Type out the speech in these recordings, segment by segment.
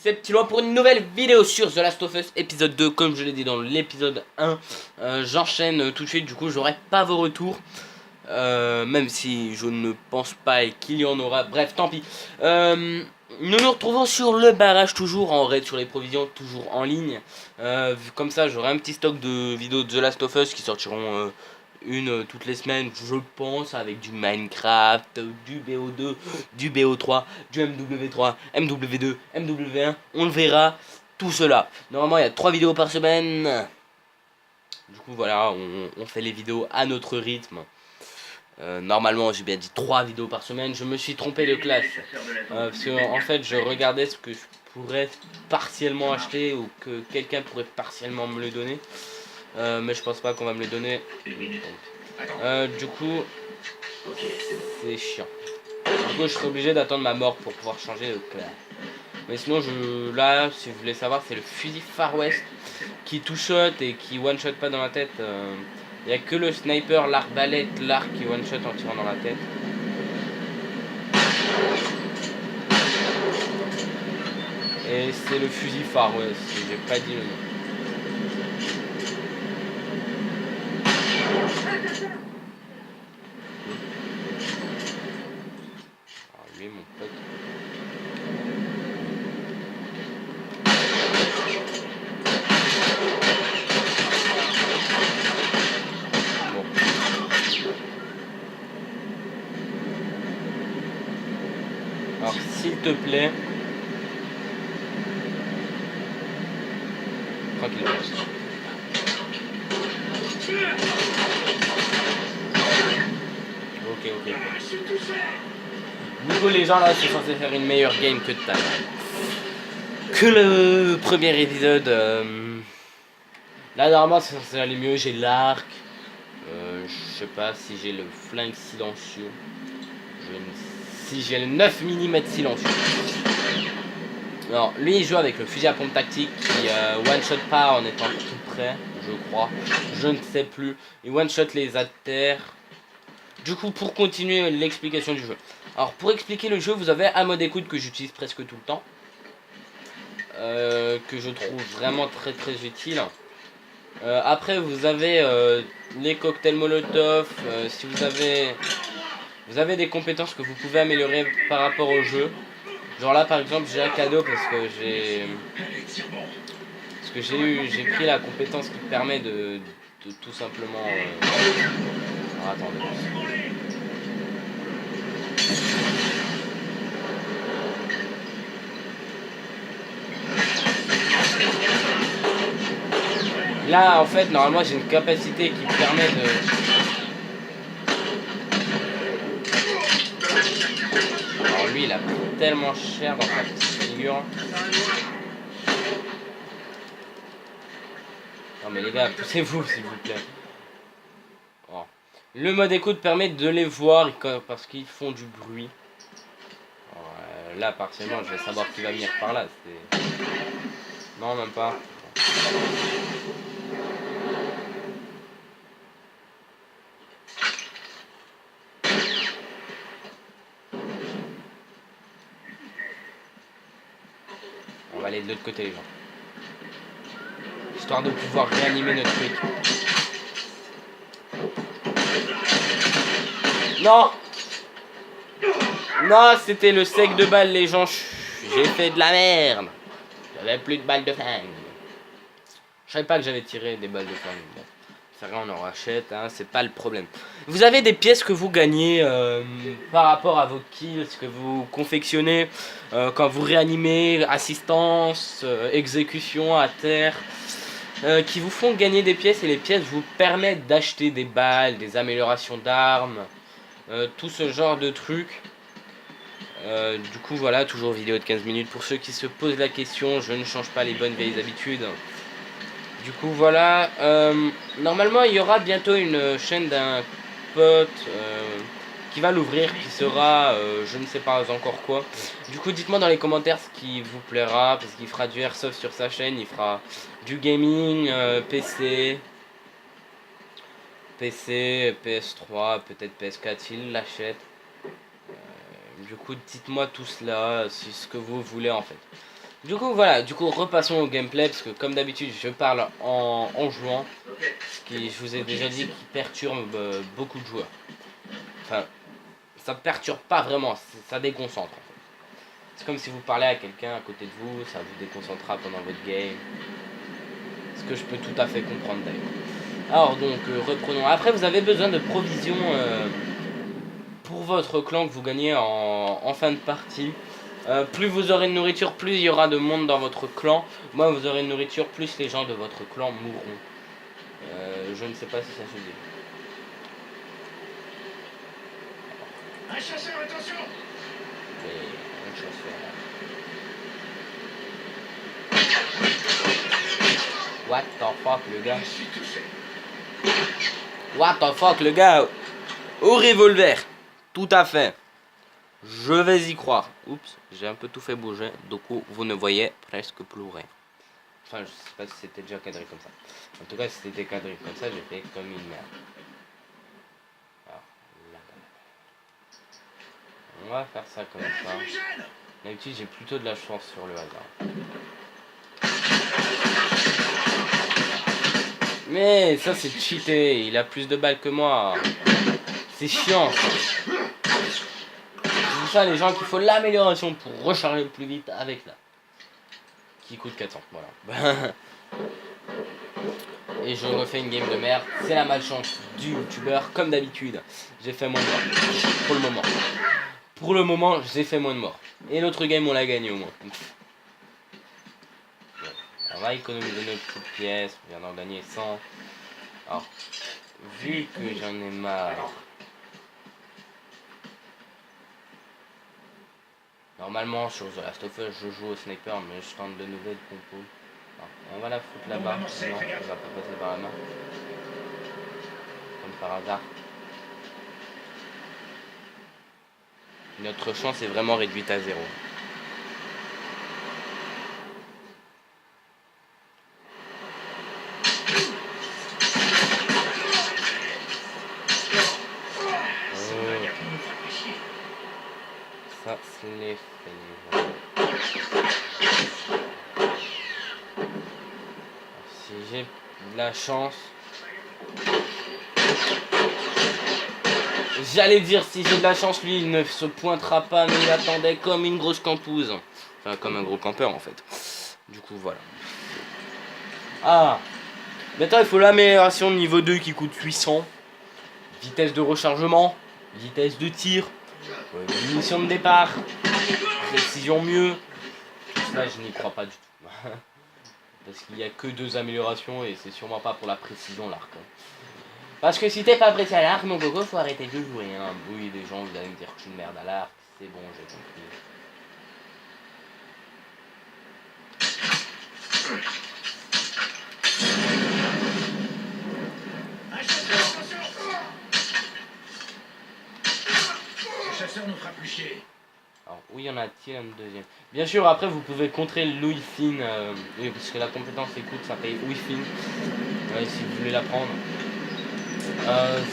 c'est Petit Loin pour une nouvelle vidéo sur The Last of Us épisode 2. Comme je l'ai dit dans l'épisode 1, j'enchaîne tout de suite, du coup j'aurai pas vos retours. Même si je ne pense pas qu'il y en aura, bref tant pis. Nous nous retrouvons sur le barrage, toujours en raid sur les provisions, toujours en ligne. Comme ça j'aurai un petit stock de vidéos de The Last of Us qui sortiront toutes les semaines, je pense, avec du Minecraft, du BO2, du BO3, du MW3, MW2, MW1, on le verra, tout cela. Normalement il y a 3 vidéos par semaine. Du coup voilà, on fait les vidéos à notre rythme. Normalement j'ai bien dit 3 vidéos par semaine, je me suis trompé de classe. Parce que en fait je regardais ce que je pourrais partiellement acheter ou que quelqu'un pourrait partiellement me le donner. Mais je pense pas qu'on va me le donner. Du coup c'est chiant. Du coup je serai obligé d'attendre ma mort pour pouvoir changer de classe. Mais sinon là si vous voulez savoir, c'est le fusil Far West qui two-shot et qui one-shot pas dans la tête. Il n'y a que le sniper, l'arbalète, l'arc qui one-shot en tirant dans la tête. Et c'est le fusil Far West, j'ai pas dit le nom. Alors lui mon pote. Bon. Alors s'il te plaît. Tranquille. Ok. Du coup les gens là sont censés faire une meilleure game que tout à l'heure. Que le premier épisode. Là normalement c'est censé aller mieux, j'ai l'arc. Je sais pas si j'ai le flingue silencieux. Si j'ai le 9 mm silencieux. Alors lui il joue avec le fusil à pompe tactique qui one shot pas en étant tout près, je crois. Je ne sais plus. Il one shot les adterres. Du coup pour continuer l'explication du jeu. Alors pour expliquer le jeu, vous avez un mode écoute que j'utilise presque tout le temps. Que je trouve vraiment très utile. Après vous avez les cocktails molotov. Si vous avez des compétences que vous pouvez améliorer par rapport au jeu. Genre là par exemple j'ai un cadeau parce que j'ai pris la compétence qui permet de tout simplement alors, attendez. Là en fait normalement j'ai une capacité qui permet de alors lui il a pris tellement cher dans sa petite figure. Non mais les gars, poussez-vous s'il vous plaît. Oh. Le mode écoute permet de les voir parce qu'ils font du bruit. Là partiellement je vais savoir qui va venir par là. Non même pas. On va aller de l'autre côté les gens. Histoire de pouvoir réanimer notre truc. Non. Non, c'était le sec de balles les gens. J'ai fait de la merde. J'avais plus de balles de flingue. Je savais pas que j'avais tiré des balles de flingue. Bon, c'est rien, on en rachète, hein, c'est pas le problème. Vous avez des pièces que vous gagnez par rapport à vos kills, que vous confectionnez quand vous réanimez, assistance, exécution à terre. Qui vous font gagner des pièces et les pièces vous permettent d'acheter des balles, des améliorations d'armes, tout ce genre de trucs. Du coup voilà, toujours vidéo de 15 minutes pour ceux qui se posent la question, je ne change pas les bonnes vieilles habitudes. Du coup voilà, normalement il y aura bientôt une chaîne d'un pote qui va l'ouvrir, qui sera je ne sais pas encore quoi. Du coup dites-moi dans les commentaires ce qui vous plaira, parce qu'il fera du airsoft sur sa chaîne, il fera du gaming, PC, PS3, peut-être PS4 s'il l'achète. Du coup dites-moi tout cela, si ce que vous voulez en fait. Du coup voilà, repassons au gameplay parce que comme d'habitude je parle en jouant, ce qui je vous ai déjà dit qui perturbe beaucoup de joueurs. Enfin, ça perturbe pas vraiment, ça déconcentre en fait. C'est comme si vous parlez à quelqu'un à côté de vous, ça vous déconcentrera pendant votre game. Ce que je peux tout à fait comprendre d'ailleurs. Alors donc reprenons. Après vous avez besoin de provisions pour votre clan que vous gagnez en fin de partie. Plus vous aurez de nourriture, plus il y aura de monde dans votre clan. Moins vous aurez de nourriture, plus les gens de votre clan mourront. Je ne sais pas si ça se dit. Un chasseur, attention! Et un chasseur. What the fuck le gars? Je suis touché. What the fuck le gars? Au revolver. Tout à fait. Je vais y croire. Oups, j'ai un peu tout fait bouger. Du coup, vous ne voyez presque plus rien. Enfin, je sais pas si c'était déjà cadré comme ça. En tout cas, si c'était cadré comme ça, j'ai fait comme une merde. Alors, là, on va faire ça comme ça. D'habitude, j'ai plutôt de la chance sur le hasard. Mais ça, c'est cheaté. Il a plus de balles que moi. C'est chiant, ça. C'est ça, les gens qu'il faut l'amélioration pour recharger plus vite avec là. Qui coûte 400, voilà. Et je refais une game de merde. C'est la malchance du youtubeur, comme d'habitude. J'ai fait moins de morts. Pour le moment. Pour le moment, j'ai fait moins de morts. Et l'autre game, on l'a gagné au moins. On va économiser nos petites pièces. On vient d'en gagner 100. Alors, vu que j'en ai marre. Normalement, sur The Last of Us, je joue au sniper, mais je tente de nouvelles compos. On va la foutre là-bas. Non, on va pas passer par la main. Comme par hasard. Notre chance est vraiment réduite à 0. Ça, c'est les faits. Si j'ai de la chance... J'allais dire, si j'ai de la chance, lui, il ne se pointera pas, mais il attendait comme une grosse campouse. Enfin, comme un gros campeur, en fait. Du coup, voilà. Ah! Maintenant, il faut l'amélioration niveau 2 qui coûte 800. Vitesse de rechargement. Vitesse de tir. Munition de départ. Précision mieux. Tout cela, je n'y crois pas du tout. Parce qu'il n'y a que 2 améliorations et c'est sûrement pas pour la précision l'arc. Parce que si t'es pas précis à l'arc, mon gogo, faut arrêter de jouer. Hein. Oui, des gens, vous allez me dire que je suis une merde à l'arc. C'est bon, j'ai compris. Ce chasseur nous fera plus chier. Alors, où y en a-t-il un deuxième? Bien sûr, après, vous pouvez contrer Louis Finn. Oui, parce que la compétence écoute, ça paye Louis Finn. Si vous voulez la prendre.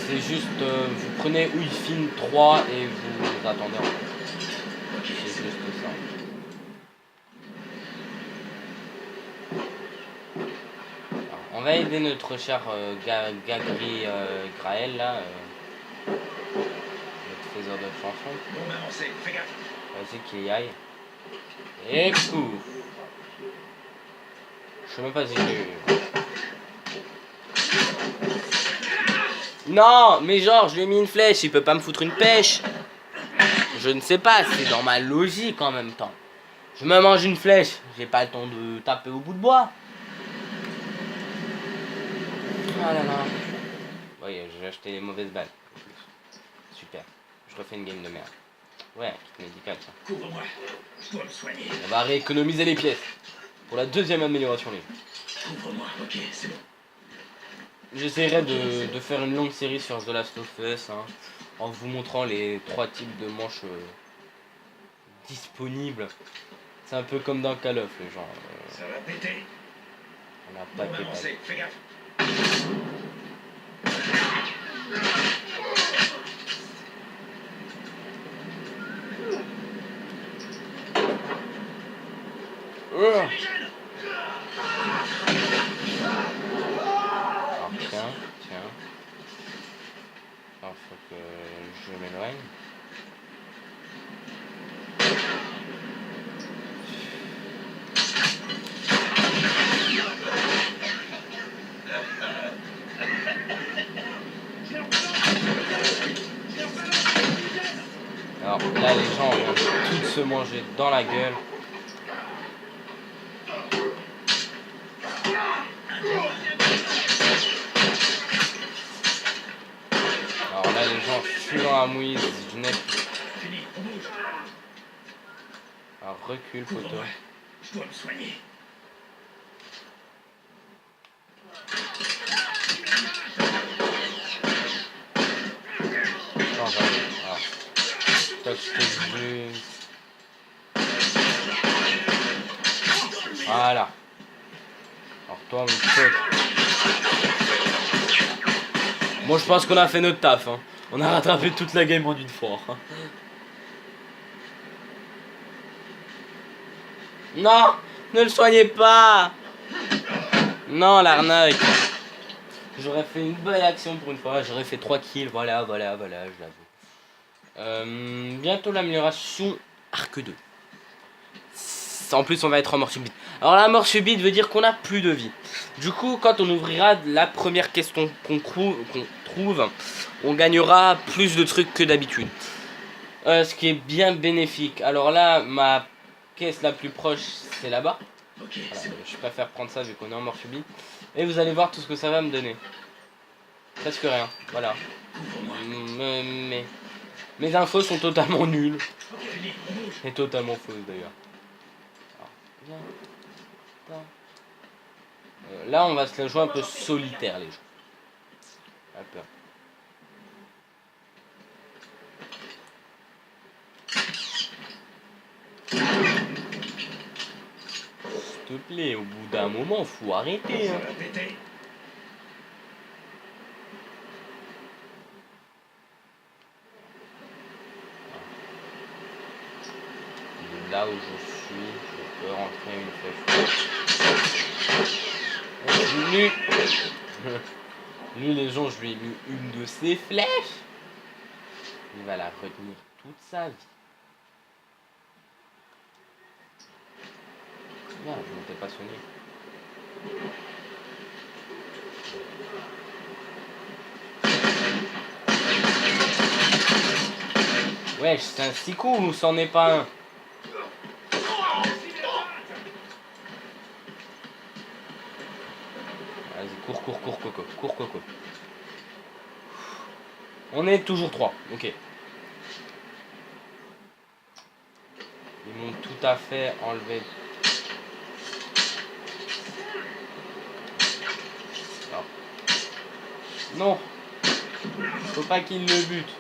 C'est juste, vous prenez Wi-Fi 3 et vous attendez en fait. C'est juste ça. Alors, on va aider notre cher Gagri Graël là. Notre faiseur de chansons. Bon, avancez, fais gaffe. Vas-y qu'il y aille. Et pouf. Je sais même pas si j'ai eu. Non, mais genre, je lui ai mis une flèche, il peut pas me foutre une pêche. Je ne sais pas, c'est dans ma logique en même temps. Je me mange une flèche, j'ai pas le temps de taper au bout de bois. Ah là là. Oui, j'ai acheté les mauvaises balles. Super, je refais une game de merde. Ouais, kit médical ça. Couvre-moi, je dois me soigner. On va rééconomiser les pièces. Pour la deuxième amélioration, les gars. Couvre-moi, ok, c'est bon. J'essaierai de faire une longue série sur The Last of Us, hein, en vous montrant les 3 types de manches disponibles. C'est un peu comme dans Call of, les gens. Ça va péter. On a pas Bon, que avancez, fais gaffe. Alors tiens. Alors faut que je m'éloigne. Alors là les gens viennent tous se manger dans la gueule. Alors là les gens fuient dans la mouise, je n'ai plus. Fini, on bouge. Alors recule poteau. Couvre-moi. Je dois me soigner. Non, j'arrive. Alors. Toi tu t'es vu. Voilà. Alors toi mon pote. Moi je pense qu'on a fait notre taf. Hein. On a rattrapé toute la game en une fois. Hein. Non, ne le soignez pas. Non, l'arnaque. J'aurais fait une bonne action pour une fois. J'aurais fait 3 kills. Voilà, je l'avoue. Bientôt l'amélioration Arc 2. En plus, on va être en mort subite. Alors, la mort subite veut dire qu'on a plus de vie. Du coup, quand on ouvrira la première question qu'on trouve, on gagnera plus de trucs que d'habitude. Ce qui est bien bénéfique. Alors là, ma caisse la plus proche, c'est là-bas. Ok, Voilà, c'est bon. je préfère prendre ça vu qu'on est en mort subite. Et vous allez voir tout ce que ça va me donner. Presque rien. Voilà. Mes infos sont totalement nulles. Fini, on bouge. Et totalement fausses d'ailleurs. Viens. Là, on va se la jouer un peu solitaire, les gens. Pas peur. S'il te plaît, au bout d'un moment, faut arrêter. Ça Hein. va péter. Là où je suis, je peux rentrer une flèche. Lui, les gens, je lui ai mis une de ses flèches. Il va la retenir toute sa vie. Non, je ne t'ai pas soigné. Wesh, c'est un 6 coups ou c'en est pas un? Vas-y, cours. On est toujours 3, ok. Ils m'ont tout à fait enlevé. Non. Faut pas qu'il le bute.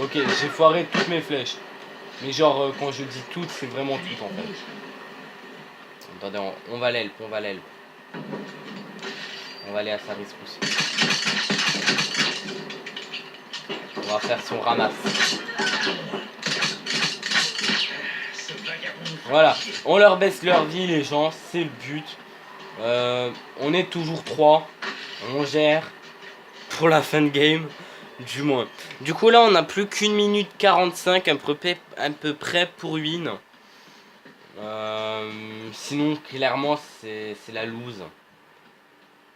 Ok, j'ai foiré toutes mes flèches. Mais genre, quand je dis toutes, c'est vraiment toutes en fait. Attendez, on va l'help. On va aller à sa risque aussi. On va faire son ramasse. Voilà, on leur baisse leur vie les gens, c'est le but. On est toujours 3. On gère pour la fin de game. Du moins. Du coup là on a plus qu'1 minute 45 à peu près pour win. Sinon clairement c'est la lose.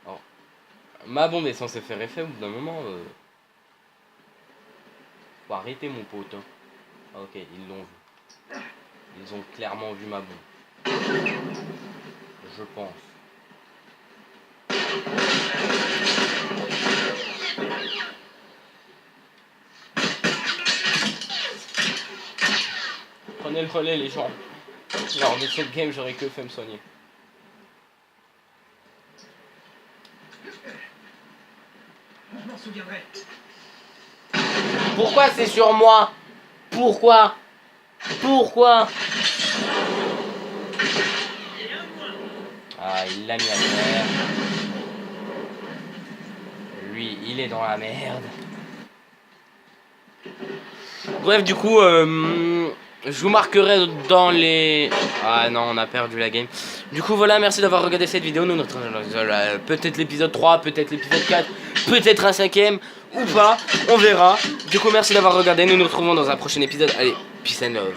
Alors, ma bombe est censée faire effet au bout d'un moment. Faut arrêter mon pote. Hein. Ok, ils l'ont vu. Ils ont clairement vu ma bombe. Je pense. Prenez le relais les gens. Lors de cette game j'aurais que fait me soigner. Je m'en souviendrai. Pourquoi c'est sur moi? Pourquoi? Ah, il l'a mis à terre. Lui, il est dans la merde. Bref, du coup, Je vous marquerai dans les... Ah non, on a perdu la game. Du coup, voilà, merci d'avoir regardé cette vidéo. Nous, notre... peut-être l'épisode 3, peut-être l'épisode 4, peut-être un 5ème, ou pas, on verra. Du coup, merci d'avoir regardé. Nous nous retrouvons dans un prochain épisode. Allez, peace and love.